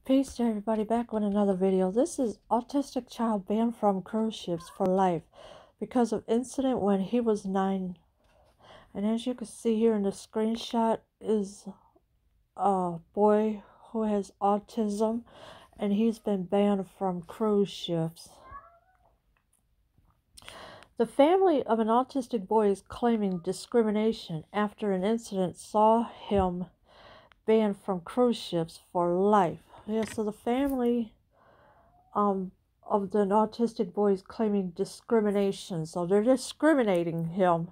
Peace to everybody, back with another video. This is autistic child banned from cruise ships for life because of incident when he was 9. And as you can see here in the screenshot is a boy who has autism, and he's been banned from cruise ships. The family of an autistic boy is claiming discrimination after an incident saw him banned from cruise ships for life. Yeah, so the family of the autistic boy is claiming discrimination. So they're discriminating him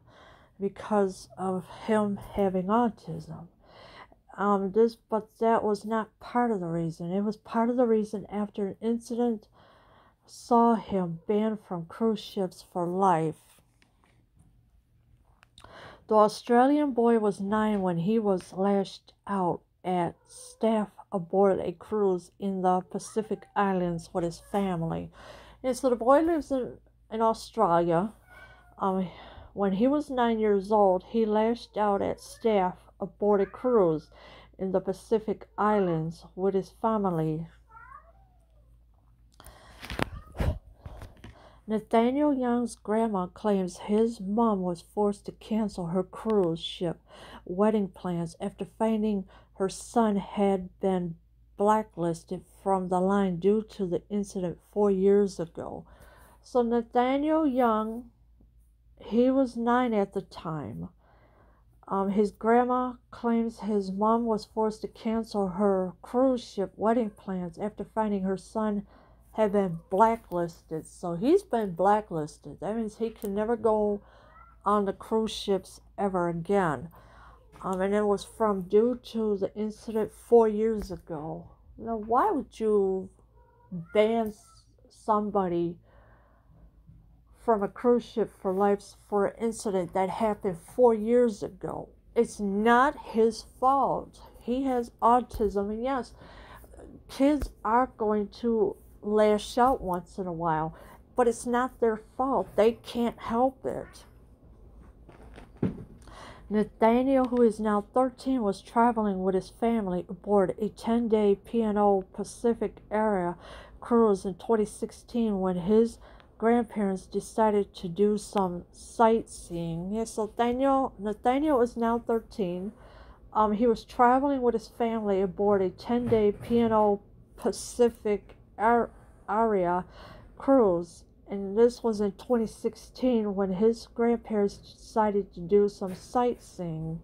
because of him having autism. But that was not part of the reason. It was part of the reason after an incident saw him banned from cruise ships for life. The Australian boy was 9 when he was lashed out at staff aboard a cruise in the Pacific Islands with his family. And so the boy lives in Australia. When he was 9 years old, he lashed out at staff aboard a cruise in the Pacific Islands with his family. Nathaniel Young's grandma claims his mom was forced to cancel her cruise ship wedding plans after finding her son had been blacklisted from the line due to the incident 4 years ago. So Nathaniel Young, he was 9 at the time. His grandma claims his mom was forced to cancel her cruise ship wedding plans after finding her son had been blacklisted. So he's been blacklisted. That means he can never go on the cruise ships ever again. And it was due to the incident 4 years ago. Now, why would you ban somebody from a cruise ship for life for an incident that happened 4 years ago? It's not his fault. He has autism, and yes, kids are going to lash out once in a while, but it's not their fault. They can't help it. Nathaniel, who is now 13, was traveling with his family aboard a 10-day P&O Pacific area cruise in 2016 when his grandparents decided to do some sightseeing. Yes, so Nathaniel is now 13. He was traveling with his family aboard a 10-day P&O Pacific area cruise, and this was in 2016 when his grandparents decided to do some sightseeing.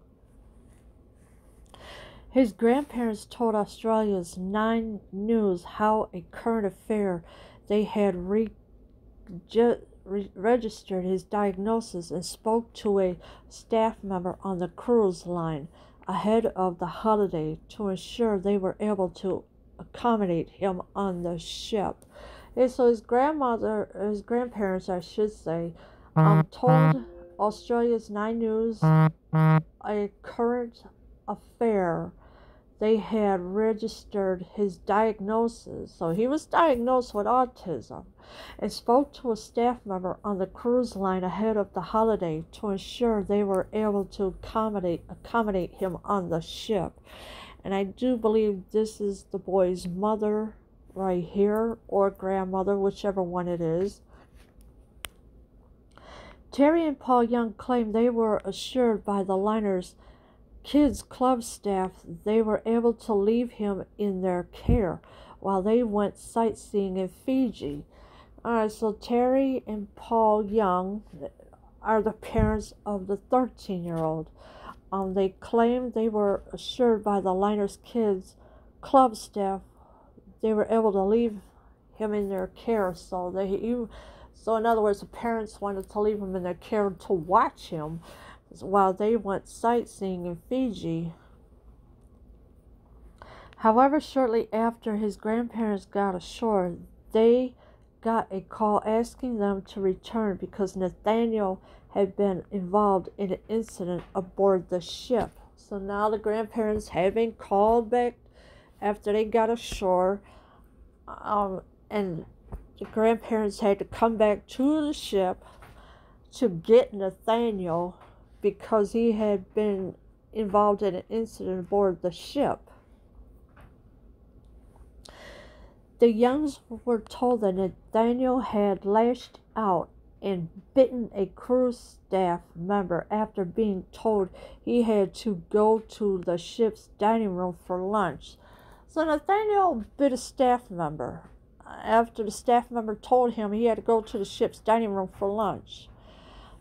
His grandparents told Australia's 9 News how a current affair they had registered his diagnosis and spoke to a staff member on the cruise line ahead of the holiday to ensure they were able to accommodate him on the ship. And so his grandparents, I should say, told Australia's 9 News a current affair. They had registered his diagnosis, so he was diagnosed with autism, and spoke to a staff member on the cruise line ahead of the holiday to ensure they were able to accommodate him on the ship. And I do believe this is the boy's mother right here, or grandmother, whichever one it is. Terry and Paul Young claimed they were assured by the liner's kids club staff they were able to leave him in their care while they went sightseeing in Fiji. Alright, so Terry and Paul Young are the parents of the 13-year-old. They claimed they were assured by the liner's kids club staff they were able to leave him in their care. So in other words, the parents wanted to leave him in their care to watch him while they went sightseeing in Fiji. However, shortly after his grandparents got ashore, they got a call asking them to return because Nathaniel had been involved in an incident aboard the ship. So now the grandparents had been called back after they got ashore, and the grandparents had to come back to the ship to get Nathaniel because he had been involved in an incident aboard the ship. The Youngs were told that Nathaniel had lashed out and bitten a crew staff member after being told he had to go to the ship's dining room for lunch. So Nathaniel bit a staff member after the staff member told him he had to go to the ship's dining room for lunch.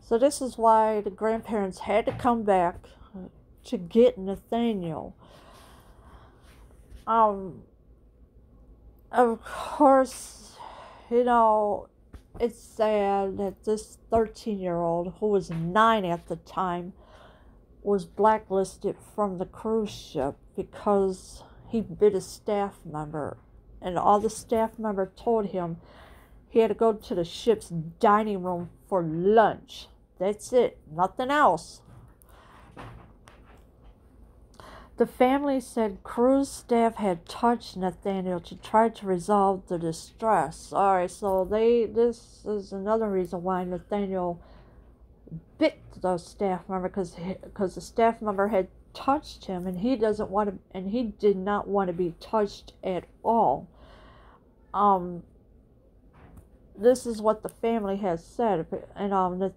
So this is why the grandparents had to come back to get Nathaniel. Of course, it's sad that this 13-year-old, who was 9 at the time, was blacklisted from the cruise ship because he bit a staff member. And all the staff member told him he had to go to the ship's dining room for lunch. That's it, nothing else. The family said cruise staff had touched Nathaniel to try to resolve the distress. Alright, so this is another reason why Nathaniel bit the staff member, because the staff member had touched him, and he did not want to be touched at all. This is what the family has said, and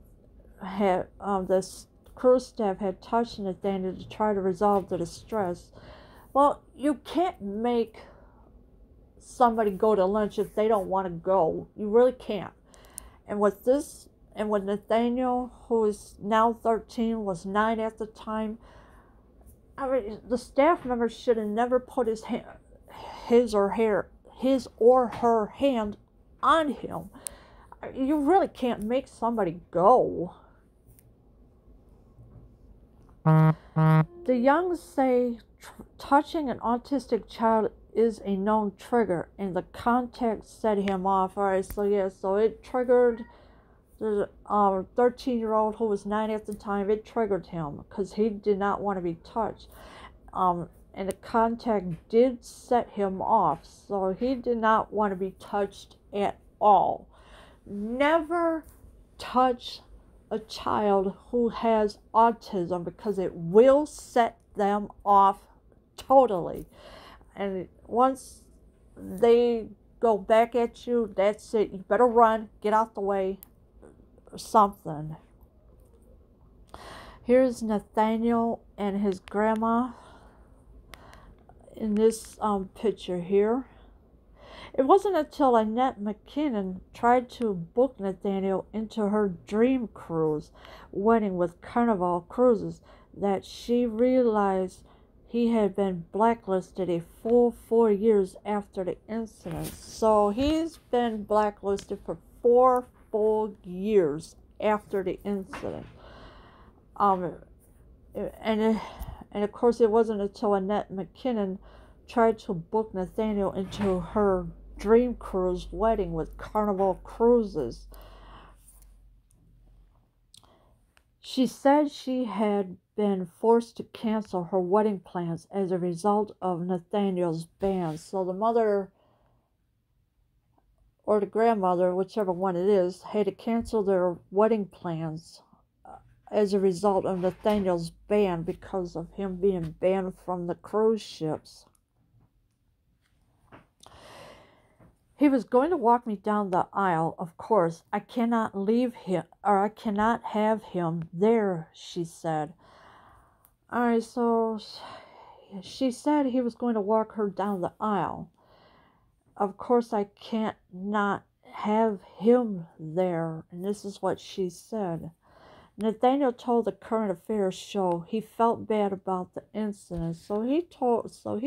this cruise staff had touched Nathaniel to try to resolve the distress. Well, you can't make somebody go to lunch if they don't want to go. You really can't. And with Nathaniel, who is now 13, was 9 at the time, I mean, the staff member should have never put his or her hand on him. You really can't make somebody go. The Youngs say touching an autistic child is a known trigger, and the contact set him off. Alright, so it triggered the 13-year-old who was 9 at the time. It triggered him because he did not want to be touched. And the contact did set him off, so he did not want to be touched at all. Never touch a child who has autism, because it will set them off totally. And once they go back at you, that's it. You better run, get out the way, or something. Here's Nathaniel and his grandma in this picture here. It wasn't until Annette McKinnon tried to book Nathaniel into her dream cruise wedding with Carnival Cruises that she realized he had been blacklisted a full 4 years after the incident. So he's been blacklisted for 4 full years after the incident. And of course, it wasn't until Annette McKinnon tried to book Nathaniel into her dream cruise wedding with Carnival Cruises. She said she had been forced to cancel her wedding plans as a result of Nathaniel's ban. So the mother or the grandmother, whichever one it is, had to cancel their wedding plans as a result of Nathaniel's ban, because of him being banned from the cruise ships. He was going to walk me down the aisle. Of course, I cannot leave him, or I cannot have him there, she said. Alright, so she said he was going to walk her down the aisle. Of course, I can't not have him there, and this is what she said. Nathaniel told the Current Affairs show he felt bad about the incident. So he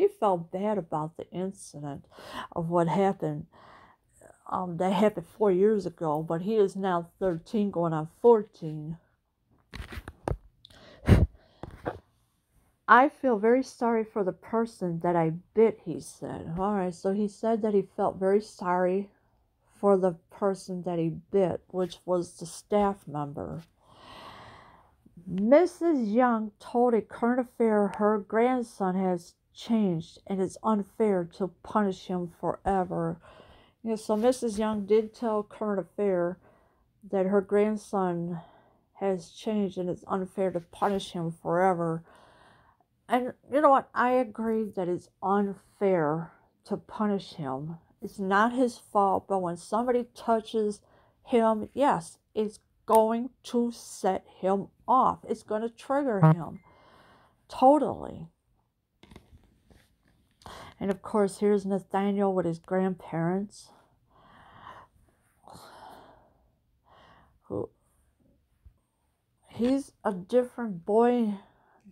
felt bad about the incident of what happened. That happened 4 years ago, but he is now 13 going on 14. I feel very sorry for the person that I bit, he said. Alright, so he said that he felt very sorry for the person that he bit, which was the staff member. Mrs. Young told a Current Affair her grandson has changed and it's unfair to punish him forever. So Mrs. Young did tell Current Affair that her grandson has changed and it's unfair to punish him forever. And you know what? I agree that it's unfair to punish him. It's not his fault, but when somebody touches him, yes, it's going to set him off. It's going to trigger him. Totally. And of course, here's Nathaniel with his grandparents. Who He's a different boy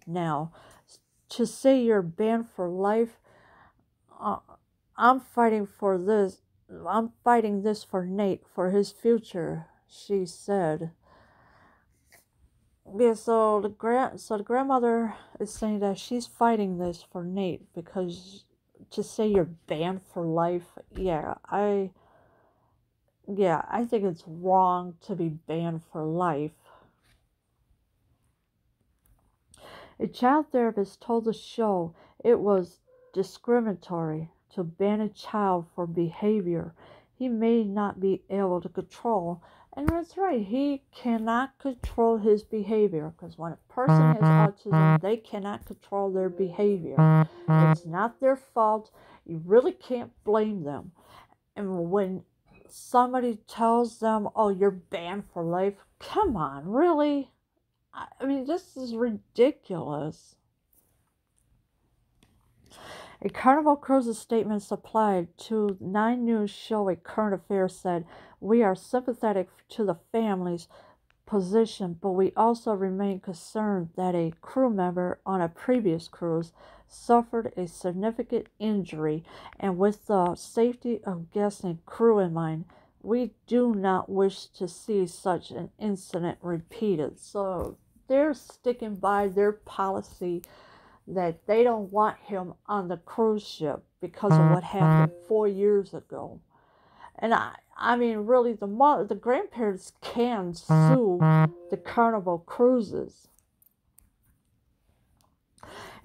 now. To say you're banned for life, I'm fighting for this. I'm fighting this for Nate, for his future, she said. Yeah, so the grandmother is saying that she's fighting this for Nate because to say you're banned for life, I think it's wrong to be banned for life. A child therapist told the show it was discriminatory to ban a child for behavior he may not be able to control. And that's right, he cannot control his behavior because when a person has autism, they cannot control their behavior. It's not their fault. You really can't blame them. And when somebody tells them, oh, you're banned for life, come on, really? I mean, this is ridiculous. A Carnival Cruises statement supplied to 9 News show A Current Affair said, we are sympathetic to the family's position, but we also remain concerned that a crew member on a previous cruise suffered a significant injury, and with the safety of guests and crew in mind, we do not wish to see such an incident repeated. So they're sticking by their policy that they don't want him on the cruise ship because of what happened 4 years ago. And I mean, really, the grandparents can sue the Carnival Cruises.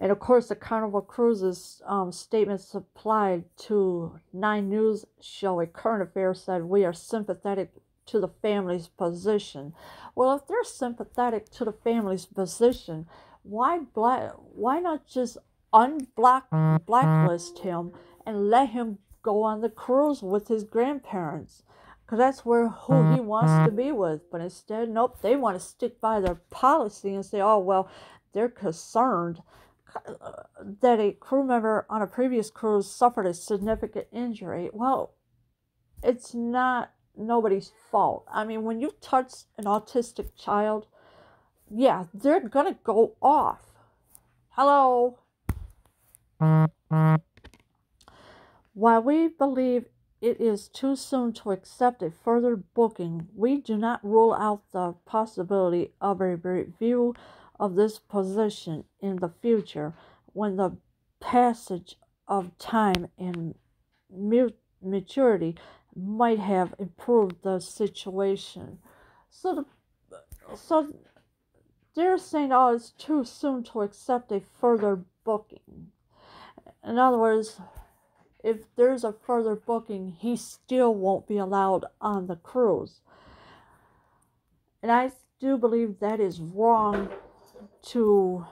And of course, the Carnival Cruises statement supplied to 9 News show A Current Affair said, we are sympathetic to the family's position. Well, if they're sympathetic to the family's position, why not just blacklist him and let him go on the cruise with his grandparents? Because that's who he wants to be with. But instead, nope, they want to stick by their policy and say, oh, well, they're concerned that a crew member on a previous cruise suffered a significant injury. Well, it's not nobody's fault. I mean, when you touch an autistic child, yeah, they're going to go off. Hello? While we believe it is too soon to accept a further booking, we do not rule out the possibility of a review of this position in the future when the passage of time and maturity might have improved the situation. So they're saying, oh, it's too soon to accept a further booking. In other words, if there's a further booking, he still won't be allowed on the cruise. And I do believe that is wrong to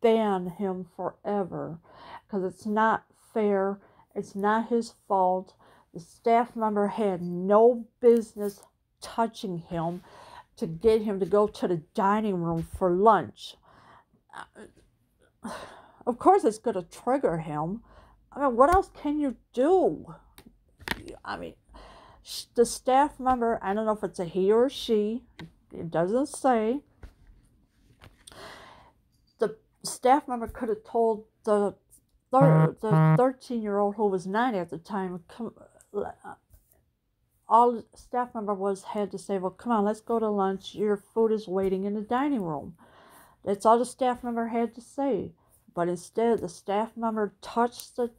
ban him forever, because it's not fair. It's not his fault. The staff member had no business touching him to get him to go to the dining room for lunch. Of course, it's going to trigger him. I mean, what else can you do? I mean, the staff member, I don't know if it's a he or she, it doesn't say. The staff member could have told the 13-year-old who was 9 at the time, all the staff member had to say, well, come on, let's go to lunch. Your food is waiting in the dining room. That's all the staff member had to say. But instead, the staff member touched the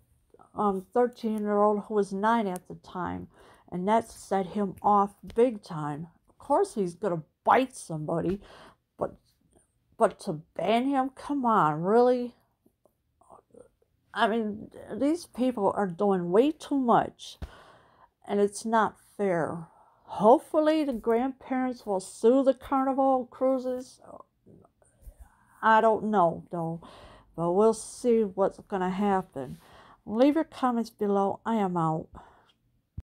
13-year-old who was 9 at the time, and that set him off big time. Of course, he's going to bite somebody, but to ban him, come on, really? I mean, these people are doing way too much, and it's not fair. Hopefully, the grandparents will sue the Carnival Cruises. I don't know, though, but we'll see what's going to happen. Leave your comments below. I am out.